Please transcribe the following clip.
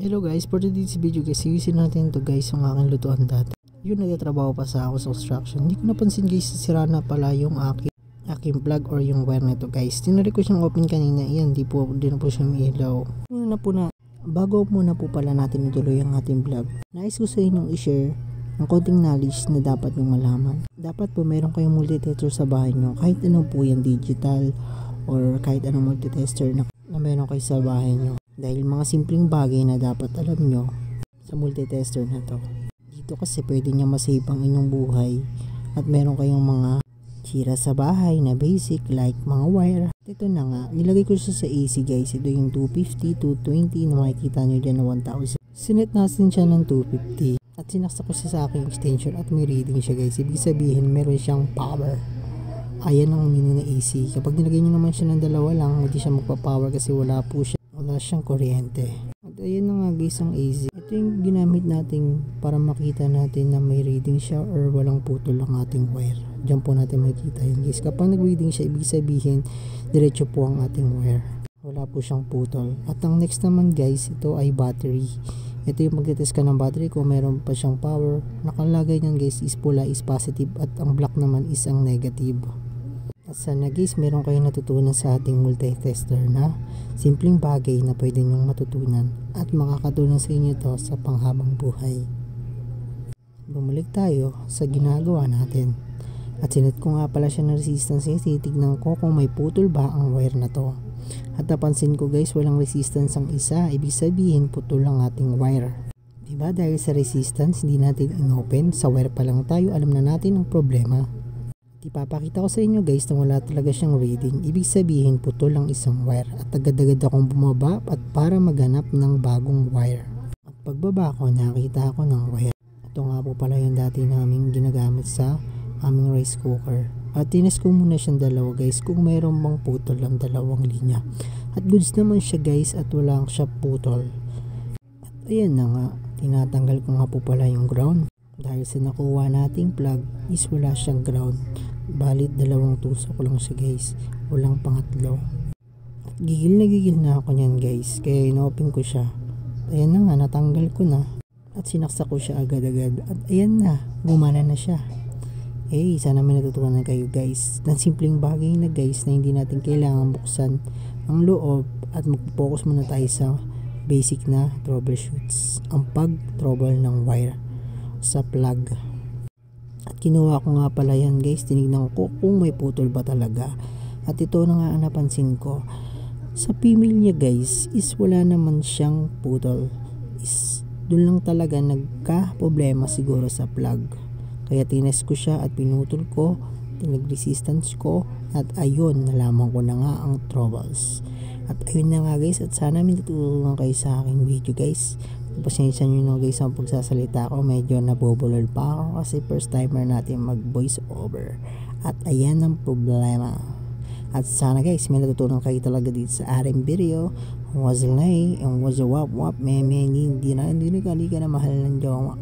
Hello guys, for today's video guys, ayusin natin to guys yung aking lutuan dati. Yun, nagtatrabaho pa sa ako sa construction. Hindi ko napansin guys, sira na pala yung aking plug or yung wire nito guys. Tinry ko siyang open kanina, yan, di na po siya ilaw. Bago muna po pala natin ituloy ang ating vlog, nais ko sa inyong i-share ang konting knowledge na dapat yung malaman. Dapat po meron kayong multitester sa bahay nyo, kahit anong po yan, digital or kahit anong multitester na meron kayo sa bahay nyo. Dahil mga simpleng bagay na dapat alam nyo sa multitester na to. Dito kasi pwede niya masave ang inyong buhay at meron kayong mga sira sa bahay na basic like mga wire. Ito na nga, nilagay ko siya sa AC guys. Ito yung 250, 220 na makikita nyo dyan na 1000. Sinet natin siya ng 250 at sinaksak ko siya sa aking extension at may reading siya guys. Ibig sabihin meron siyang power. Ayan ang meaning na AC. Kapag nilagay nyo naman siya ng dalawa lang, hindi siya magpa-power kasi wala siyang kuryente. At ayan na nga guys ang AC. Ito yung ginamit natin para makita natin na may reading siya or walang putol ang ating wire. Diyan po natin makikita yun guys. Kapag nag-reading siya, ibig sabihin diretso po ang ating wire. Wala po siyang putol. At ang next naman guys, ito ay battery. Ito yung magtetest ka ng battery kung meron pa siyang power. Nakalagay niyan guys is pula is positive at ang black naman is ang negative. At sana guys, meron kayong natutunan sa ating multitester na simpleng bagay na pwede nyong matutunan at makakatulong sa inyo to sa panghabang buhay. Bumalik tayo sa ginagawa natin. At sinet ko nga pala siya ng resistance kasi titignan ko kung may putol ba ang wire na to. At napansin ko guys, walang resistance ang isa, ibig sabihin putol ang ating wire. Diba dahil sa resistance hindi natin inopen, sa wire pa lang tayo, alam na natin ang problema. Ipapakita ko sa inyo guys na wala talaga siyang reading. Ibig sabihin putol ang isang wire at agad-agad akong bumaba at para maghanap ng bagong wire. At pagbaba ko nakita ako ng wire. Ito nga po pala yung dati namin ginagamit sa aming rice cooker. At tinis ko muna siyang dalawa guys kung mayroon bang putol ang dalawang linya. At goods naman siya guys at wala siya putol. At ayan na nga, tinatanggal ko nga po pala yung ground. Dahil sa nakuha nating plug is wala siyang ground. Balit dalawang tusok lang siya guys, walang pangatlo. At gigil na ako nyan guys, kaya inopen ko siya. Ayan na nga, natanggal ko na at sinaksak ko siya agad-agad at ayan na, gumana na siya. Sana may natutunan na kayo guys ng simpleng bagay na guys na hindi natin kailangan buksan ang loob at mag-focus muna tayo sa basic na troubleshoots, ang pag-trouble ng wire sa plug. At kinuha ko nga pala yan guys, tinignan ko kung may putol ba talaga. At ito na nga ang napansin ko, sa female niya guys is wala naman siyang putol. Doon lang talaga nagka problema siguro sa plug. Kaya tinest ko siya at pinutol ko, tinag-resistance ko at ayun, nalaman ko na nga ang troubles. At ayun na nga guys, at sana may natulungan kayo sa aking video guys. Pasensya nyo na guys ang pagsasalita ko, medyo nabubulol pa ako kasi first timer natin mag voice over. At ayan ang problema. At sana guys may natutunan kayo talaga dito sa ating video. Was lay and was a wap wap, hindi na mahal ng jowa.